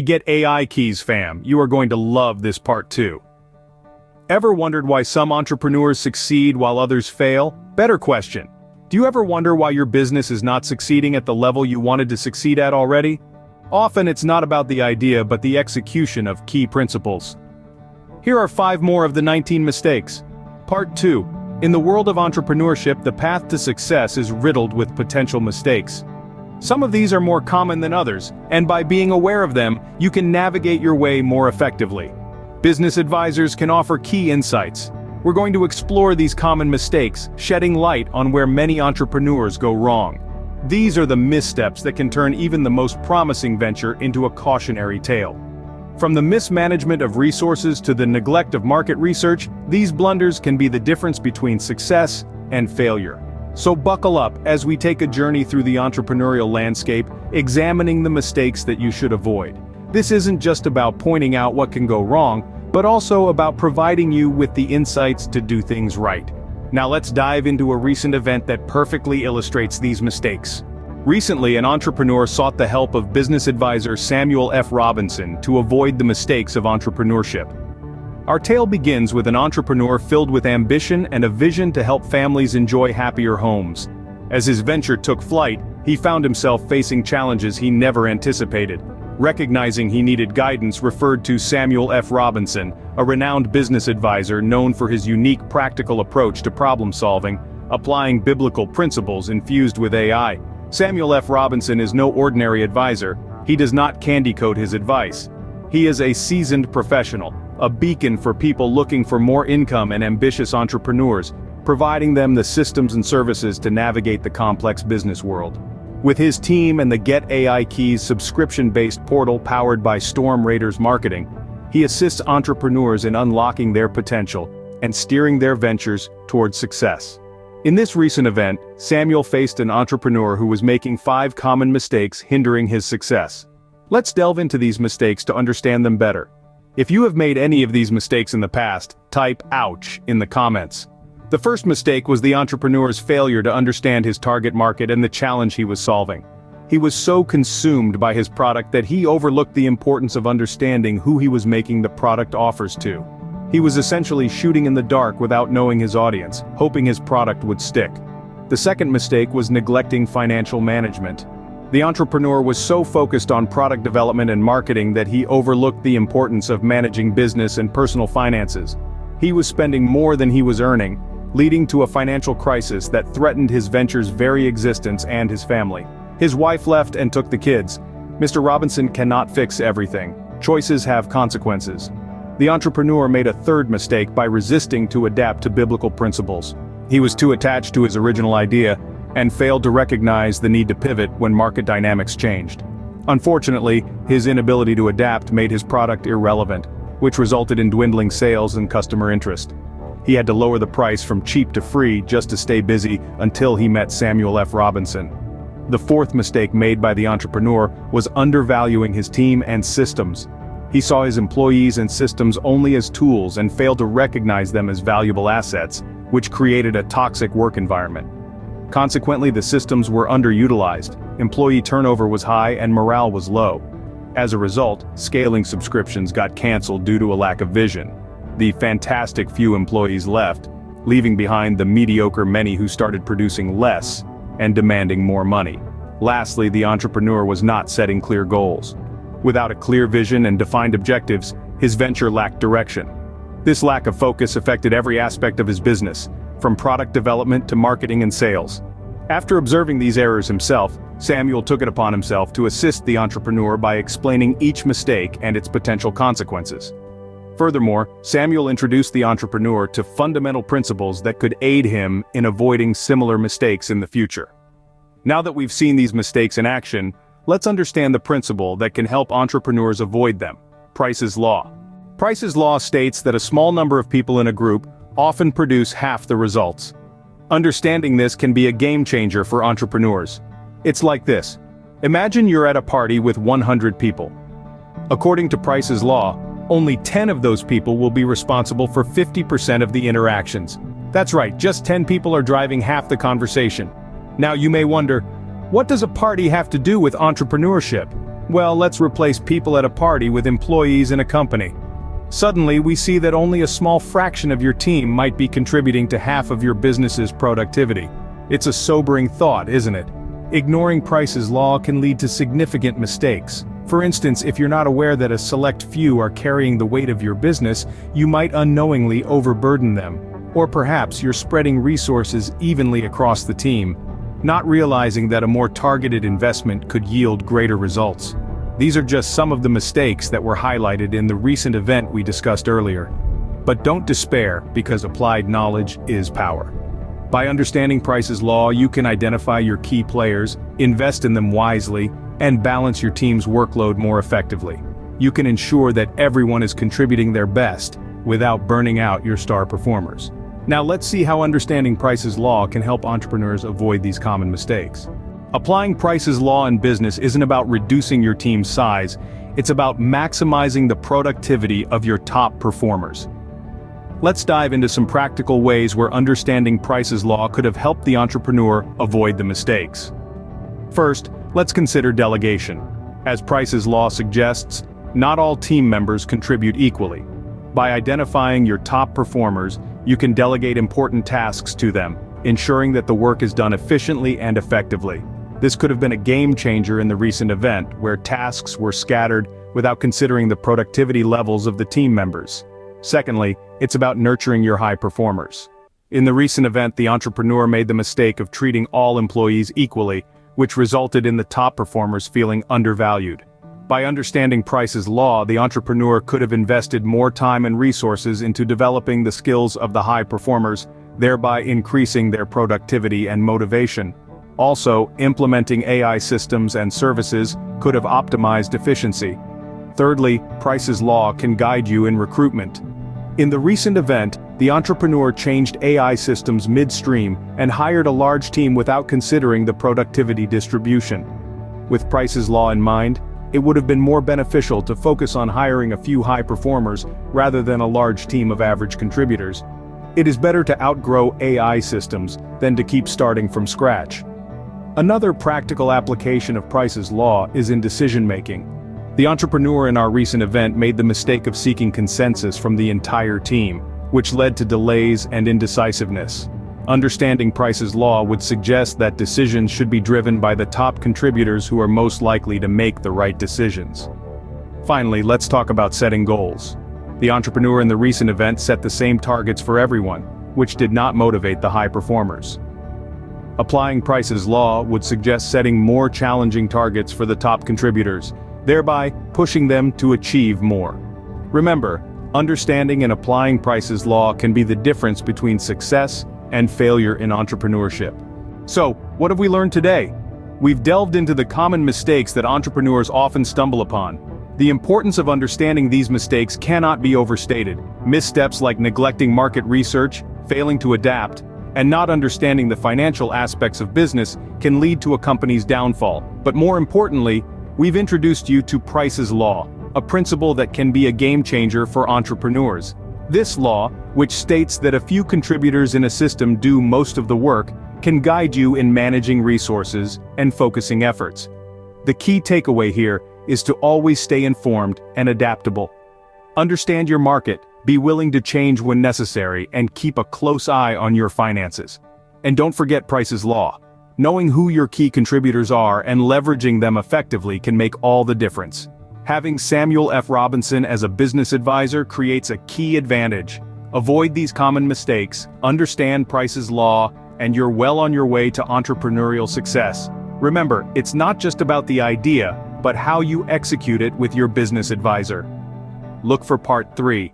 Get AI keys, fam. You are going to love this part too. Ever wondered why some entrepreneurs succeed while others fail? Better question. Do you ever wonder why your business is not succeeding at the level you wanted to succeed at already? Often it's not about the idea but the execution of key principles. Here are 5 more of the 19 mistakes. Part 2. In the world of entrepreneurship, the path to success is riddled with potential mistakes. Some of these are more common than others, and by being aware of them, you can navigate your way more effectively. Business advisors can offer key insights. We're going to explore these common mistakes, shedding light on where many entrepreneurs go wrong. These are the missteps that can turn even the most promising venture into a cautionary tale. From the mismanagement of resources to the neglect of market research, these blunders can be the difference between success and failure. So buckle up as we take a journey through the entrepreneurial landscape, examining the mistakes that you should avoid. This isn't just about pointing out what can go wrong, but also about providing you with the insights to do things right. Now let's dive into a recent event that perfectly illustrates these mistakes. Recently, an entrepreneur sought the help of business advisor Samuel F. Robinson to avoid the mistakes of entrepreneurship. Our tale begins with an entrepreneur filled with ambition and a vision to help families enjoy happier homes. As his venture took flight, he found himself facing challenges he never anticipated. Recognizing he needed guidance, referred to Samuel F. Robinson, a renowned business advisor known for his unique practical approach to problem solving, applying biblical principles infused with AI. Samuel F. Robinson is no ordinary advisor. He does not candy-coat his advice. He is a seasoned professional, a beacon for people looking for more income and ambitious entrepreneurs, providing them the systems and services to navigate the complex business world. With his team and the Get AI Keys subscription-based portal powered by Storm Raiders Marketing, he assists entrepreneurs in unlocking their potential and steering their ventures towards success. In this recent event, Samuel faced an entrepreneur who was making 5 common mistakes hindering his success. Let's delve into these mistakes to understand them better. If you have made any of these mistakes in the past, type "ouch" in the comments. The first mistake was the entrepreneur's failure to understand his target market and the challenge he was solving. He was so consumed by his product that he overlooked the importance of understanding who he was making the product offers to. He was essentially shooting in the dark without knowing his audience, hoping his product would stick. The second mistake was neglecting financial management. The entrepreneur was so focused on product development and marketing that he overlooked the importance of managing business and personal finances. He was spending more than he was earning, leading to a financial crisis that threatened his venture's very existence and his family. His wife left and took the kids. Mr. Robinson cannot fix everything. Choices have consequences. The entrepreneur made a third mistake by resisting to adapt to biblical principles. He was too attached to his original idea and failed to recognize the need to pivot when market dynamics changed. Unfortunately, his inability to adapt made his product irrelevant, which resulted in dwindling sales and customer interest. He had to lower the price from cheap to free just to stay busy until he met Samuel F. Robinson. The fourth mistake made by the entrepreneur was undervaluing his team and systems. He saw his employees and systems only as tools and failed to recognize them as valuable assets, which created a toxic work environment. Consequently, the systems were underutilized, employee turnover was high and morale was low. As a result, scaling subscriptions got canceled due to a lack of vision. The fantastic few employees left, leaving behind the mediocre many who started producing less and demanding more money. Lastly, the entrepreneur was not setting clear goals. Without a clear vision and defined objectives, his venture lacked direction. This lack of focus affected every aspect of his business, from product development to marketing and sales. After observing these errors himself, Samuel took it upon himself to assist the entrepreneur by explaining each mistake and its potential consequences. Furthermore, Samuel introduced the entrepreneur to fundamental principles that could aid him in avoiding similar mistakes in the future. Now that we've seen these mistakes in action, let's understand the principle that can help entrepreneurs avoid them: Price's Law. Price's Law states that a small number of people in a group often produce half the results. Understanding this can be a game changer for entrepreneurs. It's like this. Imagine you're at a party with 100 people. According to Price's Law, only 10 of those people will be responsible for 50% of the interactions. That's right, just 10 people are driving half the conversation. Now you may wonder, what does a party have to do with entrepreneurship? Well, let's replace people at a party with employees in a company. Suddenly, we see that only a small fraction of your team might be contributing to half of your business's productivity. It's a sobering thought, isn't it? Ignoring Price's law can lead to significant mistakes. For instance, if you're not aware that a select few are carrying the weight of your business, you might unknowingly overburden them. Or perhaps you're spreading resources evenly across the team, not realizing that a more targeted investment could yield greater results. These are just some of the mistakes that were highlighted in the recent event we discussed earlier. But don't despair, because applied knowledge is power. By understanding Price's law, you can identify your key players, invest in them wisely, and balance your team's workload more effectively. You can ensure that everyone is contributing their best, without burning out your star performers. Now let's see how understanding Price's law can help entrepreneurs avoid these common mistakes. Applying Price's law in business isn't about reducing your team's size, it's about maximizing the productivity of your top performers. Let's dive into some practical ways where understanding Price's law could have helped the entrepreneur avoid the mistakes. First, let's consider delegation. As Price's law suggests, not all team members contribute equally. By identifying your top performers, you can delegate important tasks to them, ensuring that the work is done efficiently and effectively. This could have been a game changer in the recent event, where tasks were scattered without considering the productivity levels of the team members. Secondly, it's about nurturing your high performers. In the recent event, the entrepreneur made the mistake of treating all employees equally, which resulted in the top performers feeling undervalued. By understanding Price's law, the entrepreneur could have invested more time and resources into developing the skills of the high performers, thereby increasing their productivity and motivation. Also, implementing AI systems and services could have optimized efficiency. Thirdly, Price's law can guide you in recruitment. In the recent event, the entrepreneur changed AI systems midstream and hired a large team without considering the productivity distribution. With Price's law in mind, it would have been more beneficial to focus on hiring a few high performers rather than a large team of average contributors. It is better to outgrow AI systems than to keep starting from scratch. Another practical application of Price's law is in decision-making. The entrepreneur in our recent event made the mistake of seeking consensus from the entire team, which led to delays and indecisiveness. Understanding Price's law would suggest that decisions should be driven by the top contributors who are most likely to make the right decisions. Finally, let's talk about setting goals. The entrepreneur in the recent event set the same targets for everyone, which did not motivate the high performers. Applying Price's law would suggest setting more challenging targets for the top contributors, thereby pushing them to achieve more. Remember, understanding and applying Price's law can be the difference between success and failure in entrepreneurship. So, what have we learned today? We've delved into the common mistakes that entrepreneurs often stumble upon. The importance of understanding these mistakes cannot be overstated. Missteps like neglecting market research, failing to adapt, and not understanding the financial aspects of business can lead to a company's downfall. But more importantly, we've introduced you to Price's law, a principle that can be a game changer for entrepreneurs. This law, which states that a few contributors in a system do most of the work, can guide you in managing resources and focusing efforts. The key takeaway here is to always stay informed and adaptable. Understand your market, be willing to change when necessary, and keep a close eye on your finances. And don't forget Price's law. Knowing who your key contributors are and leveraging them effectively can make all the difference. Having Samuel F. Robinson as a business advisor creates a key advantage. Avoid these common mistakes, understand Price's law, and you're well on your way to entrepreneurial success. Remember, it's not just about the idea, but how you execute it with your business advisor. Look for part 3.